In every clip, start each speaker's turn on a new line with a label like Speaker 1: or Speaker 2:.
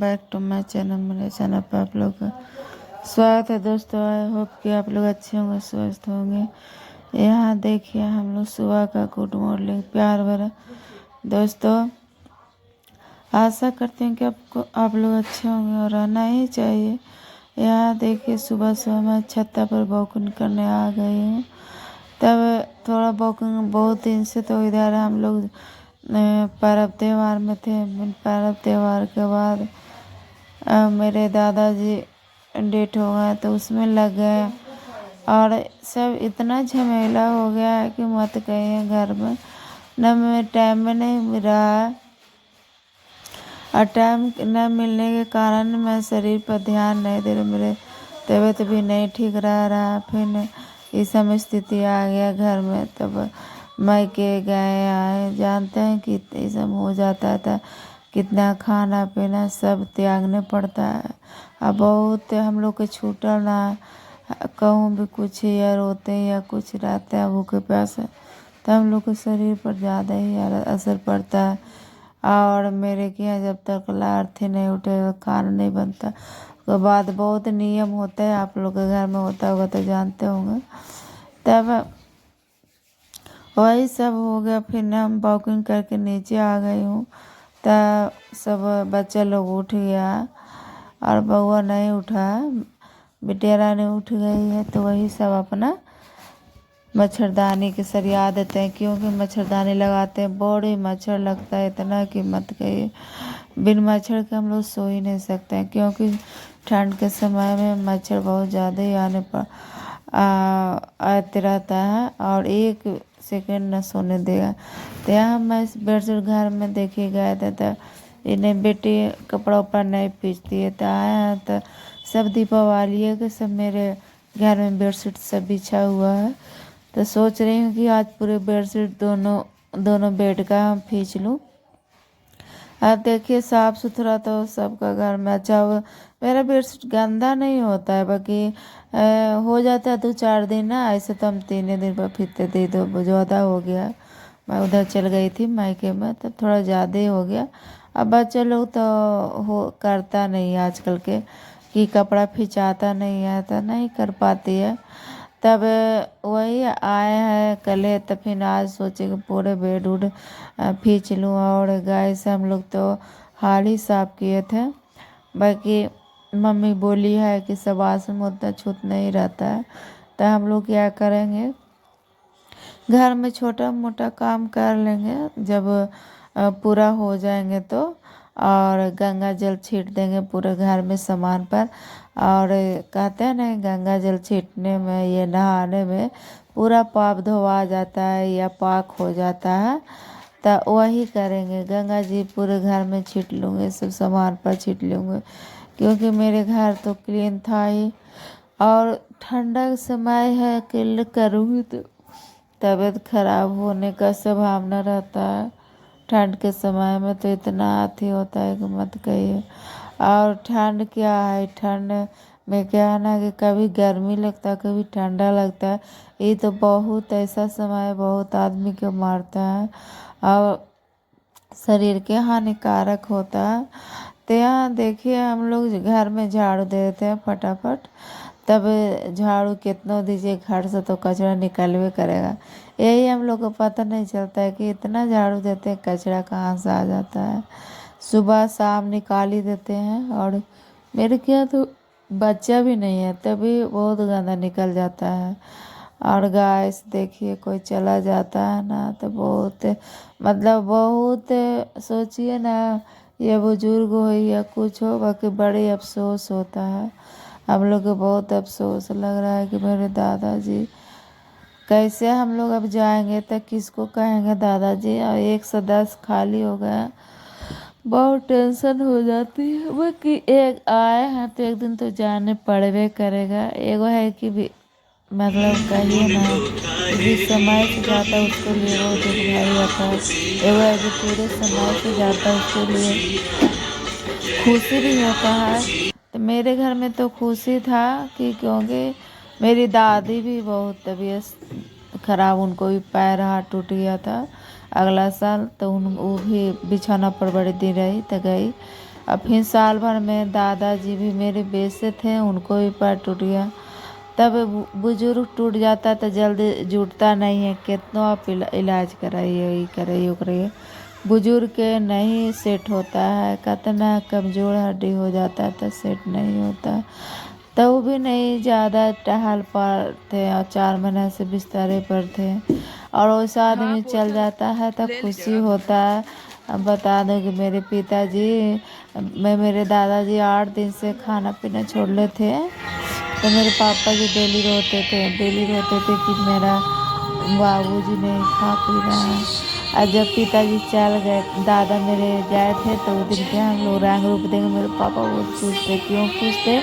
Speaker 1: Back to my channel. मेरे channel पर आप लोग का स्वागत है दोस्तों। आई होप कि आप लोग अच्छे होंगे, स्वस्थ होंगे। यहाँ देखिए हम लोग सुबह का गुड मॉर्निंग प्यार भरा। दोस्तों आशा करते हैं कि आप लोग अच्छे होंगे और रहना ही चाहिए। यहाँ देखिए सुबह सुबह मैं छत्ता पर वॉकिंग करने आ गई हूँ। तब थोड़ा वॉकिंग बहुत दिन से तो इधर हम लोग पर्व त्यौहार में थे। पर्व त्यौहार के बाद मेरे दादाजी डेट हो गया तो उसमें लग गए और सब इतना झमेला हो गया है कि मत कहिए। घर में न मैं टाइम में नहीं मिल रहा है और टाइम न मिलने के कारण मैं शरीर पर ध्यान नहीं दे रही। मेरे तबीयत भी नहीं ठीक रहा। फिर इस समय स्थिति आ गया घर में, तब मायके गए आए। जानते हैं कि ये सब हो जाता है तो कितना खाना पीना सब त्यागने पड़ता है। अब बहुत हम लोग के छूटल ना कहूँ भी कुछ या रोते या कुछ रहते हैं भूखे प्यासे, तो हम लोग के शरीर पर ज़्यादा ही असर पड़ता है। और मेरे के यहाँ जब तक लार नहीं उठेगा खाना नहीं बनता। उसके बाद बहुत नियम होते हैं, आप लोग के घर में होता होगा तो जानते होंगे। तब वही सब हो गया। फिर ना हम वॉकिंग करके नीचे आ गई हूँ तब सब बच्चा लोग उठ गया और बउआ नहीं उठा, बिटेरा ने उठ गई है। तो वही सब अपना मच्छरदानी के सरिया देते हैं, क्योंकि मच्छरदानी लगाते हैं बड़े मच्छर लगता है इतना कि मत कहिए। बिन मच्छर के हम लोग सो ही नहीं सकते हैं, क्योंकि ठंड के समय में मच्छर बहुत ज़्यादा ही आने पर आते रहता है और एक सेकंड न सोने देगा। तो यहाँ मैं इस बेडशीट घर में देखे गए थे तो इन्हें बेटी कपड़ा उपड़ा नहीं पीसती है। तो आए हैं तो सब दीपावली के सब मेरे घर में बेडशीट सब बिछा हुआ है। तो सोच रही हूँ कि आज पूरे बेडशीट दोनों बेड का हम खींच लूँ। अब देखिए साफ सुथरा तो सबका घर में अच्छा हुआ। मेरा बेडशीट गंदा नहीं होता है, बाकी हो जाता है 2-4 दिन ना। ऐसे तो हम 3 दिन पर फिरते थे तो ज़्यादा हो गया। मैं उधर चल गई थी मायके में तब थोड़ा ज़्यादा ही हो गया। अब बच्चे लोग तो हो करता नहीं आजकल के कि कपड़ा खिंचाता नहीं है तो नहीं कर पाती है। तब वही आए हैं कल है तो फिर आज सोचे कि पूरे बेड उड खींच लूँ। और गाय से हम लोग तो हाल ही साफ किए थे, बाकी मम्मी बोली है कि सब आसन में उतना छूत नहीं रहता है। तो हम लोग क्या करेंगे, घर में छोटा मोटा काम कर लेंगे जब पूरा हो जाएंगे तो। और गंगा जल छीट देंगे पूरे घर में सामान पर। और कहते हैं ना गंगा जल छीटने में ये नहाने में पूरा पाप धोवा जाता है या पाक हो जाता है। तो वही करेंगे, गंगा जी पूरे घर में छीट लूँगे, सब सामान पर छीट लूँगे, क्योंकि मेरे घर तो क्लीन था ही। और ठंडा का समय है कि करूँगी तो तबीयत खराब होने का संभावना रहता है। ठंड के समय में तो इतना अथी होता है कि मत कहिए। और ठंड क्या है, ठंड में क्या है ना कि कभी गर्मी लगता है कभी ठंडा लगता है। ये तो बहुत ऐसा समय बहुत आदमी को मारता है और शरीर के हानिकारक होता है। तो यहाँ देखिए हम लोग घर में झाड़ू दे देते हैं फटाफट, तब झाड़ू कितना दीजिए घर से तो कचरा निकलवे करेगा। यही हम लोग को पता नहीं चलता है कि इतना झाड़ू देते हैं कचरा कहाँ से आ जाता है। सुबह शाम निकाल ही देते हैं। और मेरे क्या तो बच्चा भी नहीं है तभी बहुत गंदा निकल जाता है। और गाय से देखिए कोई चला जाता है ना तो बहुत मतलब बहुत सोचिए ना, ये बुजुर्ग हो या कुछ हो, बाकी बड़े अफसोस होता है। हम लोग को बहुत अफसोस लग रहा है कि मेरे दादाजी कैसे हम लोग अब जाएंगे तो किसको कहेंगे दादाजी। और 110 खाली हो गया, बहुत टेंशन हो जाती है। बाकी एक आए हैं तो एक दिन तो जाने पड़वे करेगा। एगो है कि भी मतलब कहिए ना जिस समय से जाता है उसके लिए बहुत दुख भारी रहता है। एगो है कि पूरे समय से जाता है उसके लिए खुशी भी होता है। तो मेरे घर में तो खुशी था कि क्योंकि मेरी दादी भी बहुत तबीयत खराब, उनको भी पैर हाथ टूट गया था अगला साल। तो वो भी बिछौना पर बड़े दिन रही तो गई। अब फिर साल भर में दादाजी भी मेरे बेसे थे, उनको भी पैर टूट गया। तब बुजुर्ग टूट जाता तो जल्दी जुटता नहीं है, कितना आप इलाज कराइए, ये कराइए वो कराइए, बुजुर्ग के नहीं सेट होता है, कितना कमज़ोर हड्डी हो जाता है तो सेट नहीं होता। तो वो भी नहीं ज़्यादा टहल पाते और 4 महीने से बिस्तरे पर थे। और वैसा आदमी चल जाता है तो खुशी होता है। अब बता दो कि मेरे पिताजी मेरे दादाजी 8 दिन से खाना पीना छोड़ ले थे। तो मेरे पापा जी डेली रोते थे कि मेरा बाबूजी नहीं खा पी रहा है। और जब पिताजी चल गए, दादा मेरे गए थे, तो वो दिन क्या हम लोग रंग रूप देंगे। मेरे पापा बहुत खुश थे। क्यों खुश थे?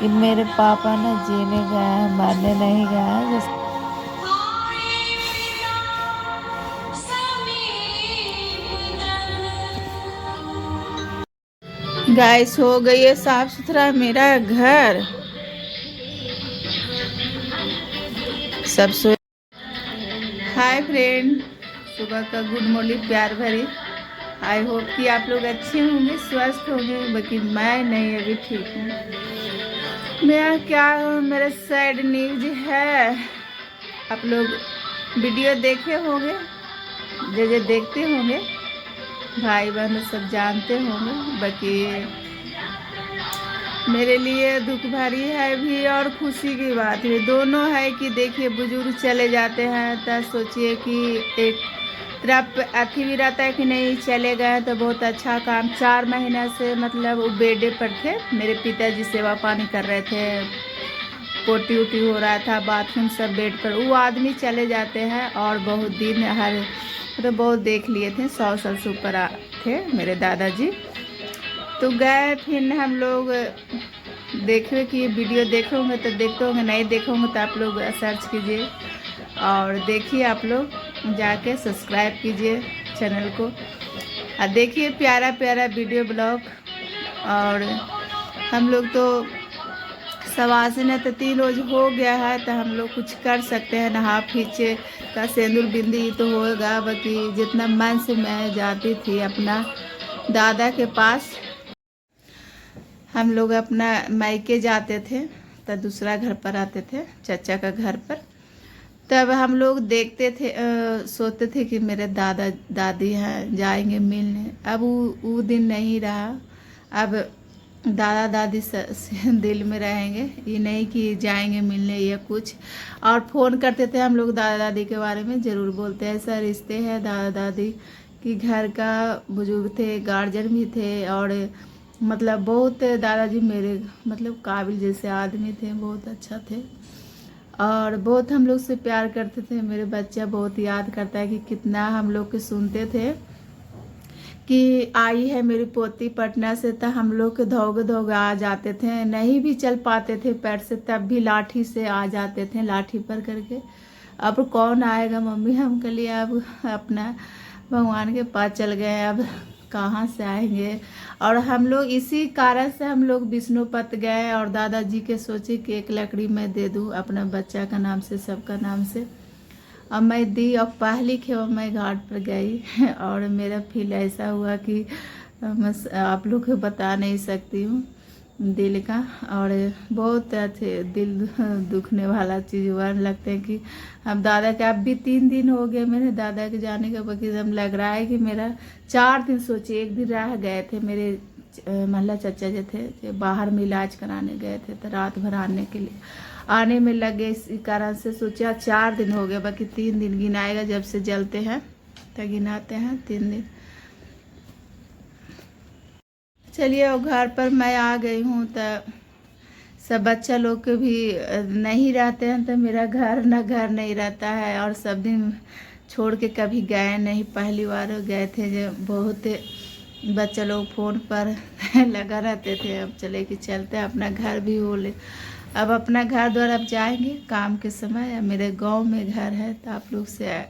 Speaker 1: कि मेरे पापा ना जीने गए हैं, मरने नहीं गए हैं। गाइस हो गई है साफ सुथरा मेरा घर, सब सो। हाय फ्रेंड, सुबह का गुड मॉर्निंग प्यार भरी। आई होप कि आप लोग अच्छे होंगे, स्वस्थ होंगे। बाकी मैं नहीं अभी ठीक हूँ। मेरा क्या मेरा सैड न्यूज है। आप लोग वीडियो देखे होंगे, जो देखते होंगे, भाई बहन सब जानते होंगे। बाकी मेरे लिए दुख भरी है भी और खुशी की बात है, दोनों है। कि देखिए बुजुर्ग चले जाते हैं तो सोचिए कि एक तरफ अथी भी रहता है कि नहीं चले गए तो बहुत अच्छा काम। 4 महीना से मतलब वो बेडे पर थे। मेरे पिताजी सेवा पानी कर रहे थे, पोटी उटी हो रहा था, बाथरूम सब बेड पर। वो आदमी चले जाते हैं और बहुत दिन हर मतलब बहुत देख लिए थे, 100 साल से ऊपर थे मेरे दादाजी। तो गए, फिर हम लोग देखे कि वीडियो देखे होंगे तो देखते होंगे, नहीं देखे होंगे तो आप लोग सर्च कीजिए और देखिए। आप लोग जाके सब्सक्राइब कीजिए चैनल को और देखिए प्यारा प्यारा वीडियो ब्लॉग। और हम लोग तो सवासिन है तो 3 रोज हो गया है, तो हम लोग कुछ कर सकते हैं। नहा खींचे का सिंदूर बिंदी तो होगा। बाकी जितना मन से मैं जाती थी अपना दादा के पास, हम लोग अपना मायके जाते थे तो दूसरा घर पर आते थे, चाचा का घर पर। तब हम लोग देखते थे, सोचते थे कि मेरे दादा दादी हैं, जाएंगे मिलने। अब वो दिन नहीं रहा। अब दादा दादी दिल में रहेंगे, ये नहीं कि जाएंगे मिलने या कुछ। और फ़ोन करते थे हम लोग दादा दादी के बारे में, ज़रूर बोलते हैं ऐसा रिश्ते हैं दादा दादी कि घर का बुजुर्ग थे, गार्जियन भी थे। और मतलब बहुत दादाजी मेरे मतलब काबिल जैसे आदमी थे, बहुत अच्छा थे और बहुत हम लोग से प्यार करते थे। मेरे बच्चा बहुत याद करता है कि कितना हम लोग के सुनते थे कि आई है मेरी पोती पटना से, तो हम लोग के धोगे आ जाते थे। नहीं भी चल पाते थे पैर से, तब भी लाठी से आ जाते थे, लाठी पर करके। अब कौन आएगा मम्मी, हम के लिए अब अपना भगवान के पास चल गए, अब कहाँ से आएंगे। और हम लोग इसी कारण से हम लोग विष्णुपत गए और दादाजी के सोचे कि एक लकड़ी मैं दे दूँ अपना बच्चा का नाम से, सबका नाम से। अब मैं दी और पहली खेवा मैं घाट पर गई और मेरा फील ऐसा हुआ कि मैं आप लोग को बता नहीं सकती हूँ दिल का। और बहुत अच्छे दिल दुखने वाला चीज़ हुआ। लगता है कि अब दादा के अब भी 3 दिन हो गए मेरे दादा के जाने का। बाकी हम लग रहा है कि मेरा 4 दिन, सोचिए 1 दिन रह गए थे। मेरे महला चाचा जो थे बाहर में इलाज कराने गए थे, तो रात भर आने के लिए आने में लगे, इसी कारण से सोचा 4 दिन हो गए। बाकी 3 दिन गिनाएगा, जब से जलते हैं तो गिनाते हैं 3 दिन। चलिए और घर पर मैं आ गई हूँ, तो सब बच्चा लोग के भी नहीं रहते हैं, तो मेरा घर नहीं रहता है। और सब दिन छोड़ के कभी गए नहीं, पहली बार गए थे। जो बहुत बच्चा लोग फ़ोन पर लगा रहते थे, अब चले कि चलते हैं अपना घर भी हो ले। अब अपना घर द्वार अब जाएंगे काम के समय। मेरे गांव में घर है, तो आप लोग से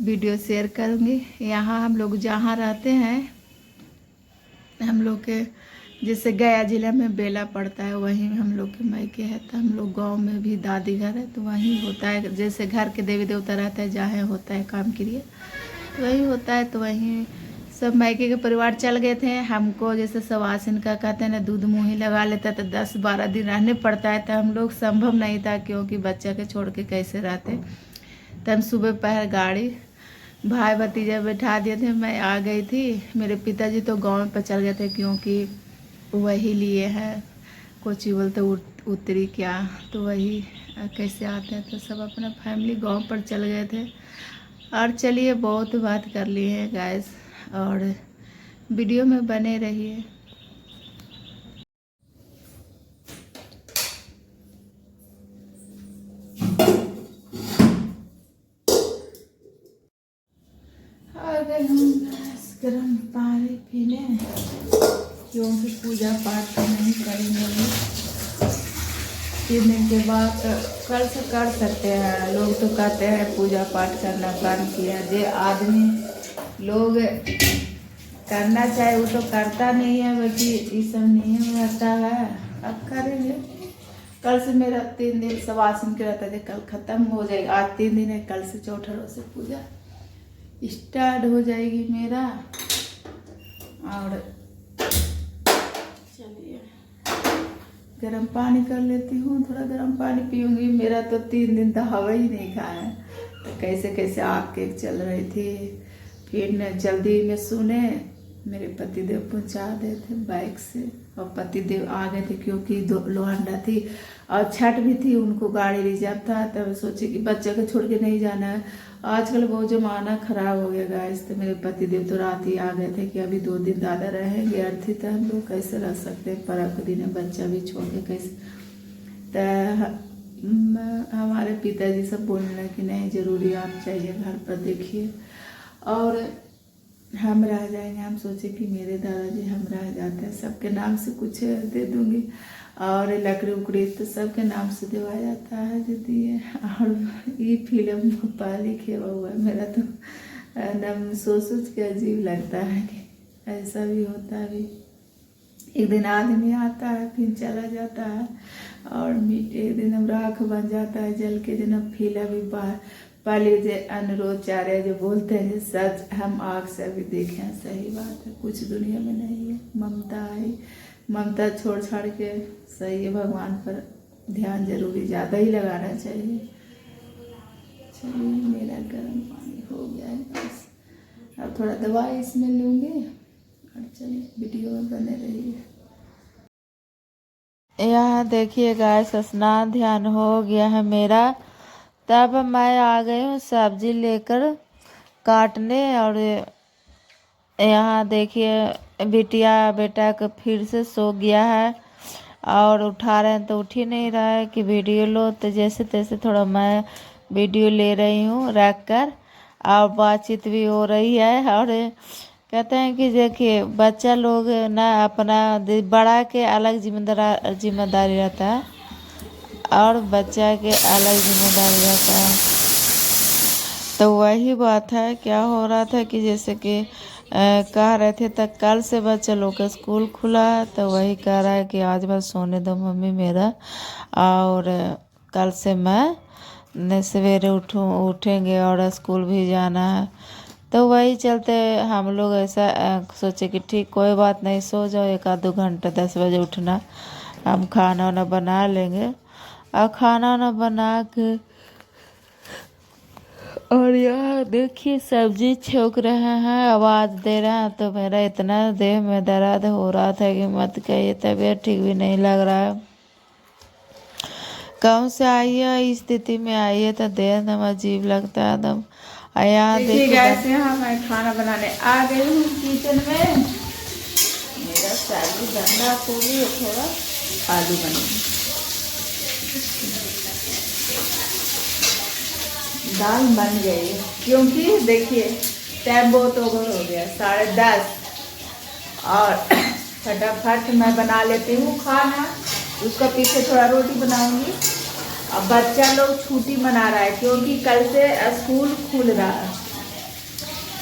Speaker 1: वीडियो शेयर करूँगी। यहाँ हम लोग जहाँ रहते हैं, हम लोग के जैसे गया जिला में बेला पड़ता है, वहीं हम लोग के मायके है। तो हम लोग गांव में भी दादी घर है, तो वहीं होता है। जैसे घर के देवी देवता रहता है, जहाँ होता है काम क्रिया, तो वहीं होता है। तो वहीं
Speaker 2: सब मायके के परिवार चल गए थे। हमको जैसे सवासिन का कहते हैं ना, दूध मुँह ही लगा लेता, तो 10-12 दिन रहने पड़ता है। तो हम लोग संभव नहीं था, क्योंकि बच्चा के छोड़ के कैसे रहते। तो हम सुबह पहर गाड़ी भाई भतीजा बैठा दिए थे, मैं आ गई थी। मेरे पिताजी तो गाँव पर चल गए थे, क्योंकि वही लिए हैं कोची बोलते उत्तरी क्या, तो वही कैसे आते हैं। तो सब अपना फैमिली गांव पर चल गए थे। और चलिए, बहुत बात कर लिए हैं गाइस, और वीडियो में बने रहिए। आ गए हम गर्म पानी पीने, क्योंकि पूजा पाठ तो नहीं करेंगे 3 दिन के बाद। कल से कर सकते हैं, लोग तो कहते हैं पूजा पाठ करना बंद किया। जो आदमी लोग करना चाहे वो तो करता नहीं है, बल्कि ये सब नियम रहता है। अब करेंगे। कल से मेरा 3 दिन सवासिन के रहता है, कल खत्म हो जाएगा। आज 3 दिन है, कल से चौथा रोज से पूजा स्टार्ट हो जाएगी मेरा। और चलिए गर्म पानी कर लेती हूँ, थोड़ा गर्म पानी पीऊँगी। मेरा तो 3 दिन तो हवा ही नहीं खाया है, तो कैसे कैसे आग के चल रही थी। फिर न जल्दी में सुने मेरे पतिदेव पहुँचा दे थे बाइक से, और पतिदेव आ गए थे, क्योंकि लोहंडा थी और छठ भी थी, उनको गाड़ी रिजर्व था। तब सोचे कि बच्चे को छोड़ के नहीं जाना है। आजकल बहुत ज़माना ख़राब हो गया गाइस। तो मेरे पतिदेव तो रात ही आ गए थे कि अभी 2 दिन ज़्यादा रहेंगे। अर्थी तो हम लोग कैसे रह सकते हैं, पर्व के दिन बच्चा भी छोड़ के कैसे। तो हमारे पिताजी सब बोलने लगे कि नहीं, ज़रूरी आप चाहिए घर पर, देखिए और हम रह जाएंगे। हम सोचे कि मेरे दादाजी हम रह जाते हैं, सबके नाम से कुछ दे दूंगी, और लकड़ी उकड़ी तो सबके नाम से देवा जाता है जो दिए। और ये फिल्म पहले खेवा हुआ है मेरा, तो एकदम सोच के अजीब लगता है कि ऐसा भी होता है। भी एक दिन आदमी आता है फिर चला जाता है, और एक दिन हम राख बन जाता है जल के। दिन अब फिल्म भी पहले जो अनुरोधाचार्य जो बोलते हैं सच, हम आँख से भी देखें, सही बात है। कुछ दुनिया में नहीं है, ममता है। ममता छोड़ छाड़ के सही है, भगवान पर ध्यान जरूरी ज़्यादा ही लगाना चाहिए। चलिए मेरा गर्म पानी हो गया है, बस अब थोड़ा दवाई इसमें लूँगी। और चलिए वीडियो में बने रहिए।
Speaker 1: यहाँ देखिए गाइस, स्नान ध्यान हो गया है मेरा। तब मैं आ गई हूँ सब्जी लेकर काटने। और यहाँ देखिए बिटिया बेटा को फिर से सो गया है, और उठा रहे हैं तो उठ ही नहीं रहा है कि वीडियो लो। तो जैसे तैसे थोड़ा मैं वीडियो ले रही हूँ रख कर, और बातचीत भी हो रही है। और कहते हैं कि देखिए बच्चा लोग ना अपना बड़ा के अलग जिम्मेदारी रहता है, और बच्चा के अलग जिम्मेदारी रहता है। तो वही बात है, क्या हो रहा था कि जैसे कि कह रहे थे तक कल से बच्चा लोग का स्कूल खुला है, तो वही कह रहा है कि आज बस सोने दो मम्मी मेरा, और कल से मैं सवेरे उठेंगे और स्कूल भी जाना है। तो वही चलते हम लोग ऐसा सोचे कि ठीक कोई बात नहीं, सो जाओ 1-2 घंटा, 10 बजे उठना, हम खाना वाना बना लेंगे। और खाना वाना बना के, और यहाँ देखिए सब्जी छोक रहे हैं, आवाज़ दे रहे हैं। तो मेरा इतना देह में दर्द हो रहा था कि मत कहिए, तबीयत ठीक भी नहीं लग रहा है। गाँव से आई है, इस स्थिति में आई है, तो देह एकदम अजीब लगता है एकदम। यहाँ देखिए
Speaker 2: यहाँ मैं खाना बनाने आ गई हूँ किचन में। मेरा सब्जी गंदा पूरी है, थोड़ा आलू बनेगी, दाल बन गई। क्योंकि देखिए टाइम बहुत ओवर हो गया, 10:30, और फटाफट मैं बना लेती हूँ खाना। उसका पीछे थोड़ा रोटी बनाऊंगी। अब बच्चा लोग छुट्टी मना रहा है, क्योंकि कल से स्कूल खुल रहा है।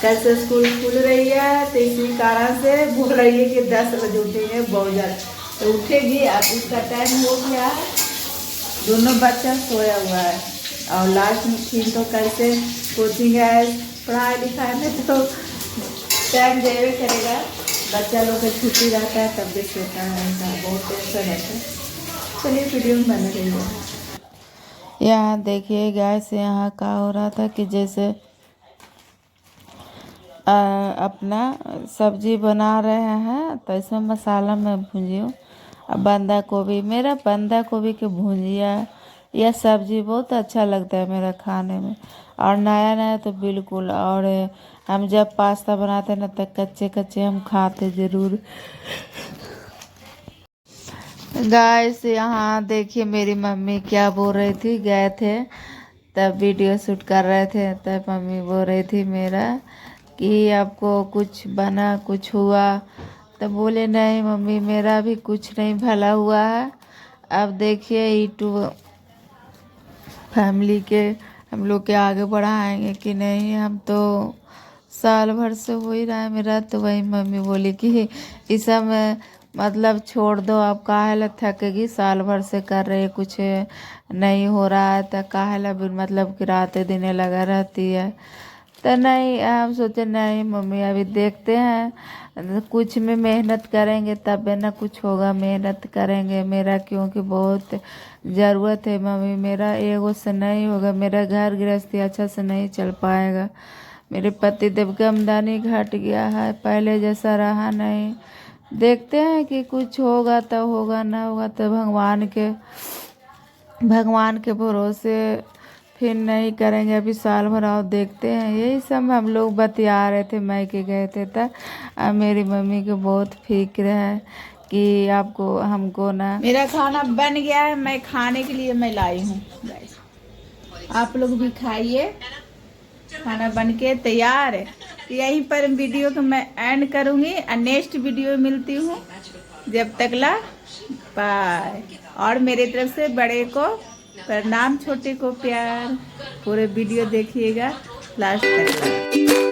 Speaker 2: कल से स्कूल खुल रही है, तो इसी कारण से बोल रही है कि 10 बजे उठेंगे, बहुत ज़्यादा तो उठेगी। अब उसका टाइम हो गया है, दोनों बच्चा सोया हुआ है। और लास्ट में फिर तो कल से कोचिंग है, पढ़ाई लिखाई में तो टाइम देवे करेगा, बच्चा लोग का छुट्टी रहता है तब भी सोता है, ऐसा बहुत टेंशन रहता है। चलिए वीडियो में बना रही।
Speaker 1: यहाँ देखिए गैस, यहाँ क्या हो रहा था कि जैसे अपना सब्जी बना रहे हैं तो इसमें मसाला मैं भूंजी हूँ। अब बंदा गोभी, मेरा बंदा गोभी की भुजिया या सब्जी बहुत अच्छा लगता है मेरा खाने में। और नया नया तो बिल्कुल। और हम जब पास्ता बनाते हैं ना तो कच्चे कच्चे हम खाते ज़रूर। गाइस यहाँ देखिए मेरी मम्मी क्या बोल रही थी, गए थे तब वीडियो शूट कर रहे थे तब मम्मी बोल रही थी मेरा कि आपको कुछ बना कुछ हुआ, तब बोले नहीं मम्मी मेरा भी कुछ नहीं भला हुआ है। अब देखिए यूट्यूब फैमिली के हम लोग के आगे बढ़ाएंगे कि नहीं। हम तो साल भर से हो ही रहा है मेरा, तो वही मम्मी बोली कि इस सब मतलब छोड़ दो, आप काहे थकेगी, साल भर से कर रहे कुछ नहीं हो रहा है तो काहे मतलब कि रातें दिने लगा रहती है। तो नहीं, हम सोचे नहीं मम्मी अभी देखते हैं, कुछ में मेहनत करेंगे तब ना कुछ होगा, मेहनत करेंगे मेरा क्योंकि बहुत ज़रूरत है मम्मी, मेरा एगो से नहीं होगा, मेरा घर गृहस्थी अच्छा से नहीं चल पाएगा। मेरे पति देव की आमदनी घट गया है, पहले जैसा रहा नहीं। देखते हैं कि कुछ होगा तो होगा, ना होगा तो भगवान के भरोसे फिर नहीं करेंगे। अभी साल भर और देखते हैं। यही सब हम लोग बतिया रहे थे, मायके गए थे तब। अब मेरी मम्मी को बहुत फिक्र है कि आपको हमको ना।
Speaker 2: मेरा खाना बन गया है, मैं खाने के लिए मैं लाई हूँ, आप लोग भी खाइए। खाना बन के तैयार है। यहीं पर वीडियो को मैं एंड करूँगी और नेक्स्ट वीडियो में मिलती हूँ। जब तक ला बाय। और मेरे तरफ से बड़े को प्रणाम, छोटे को प्यार। पूरे वीडियो देखिएगा लास्ट तक।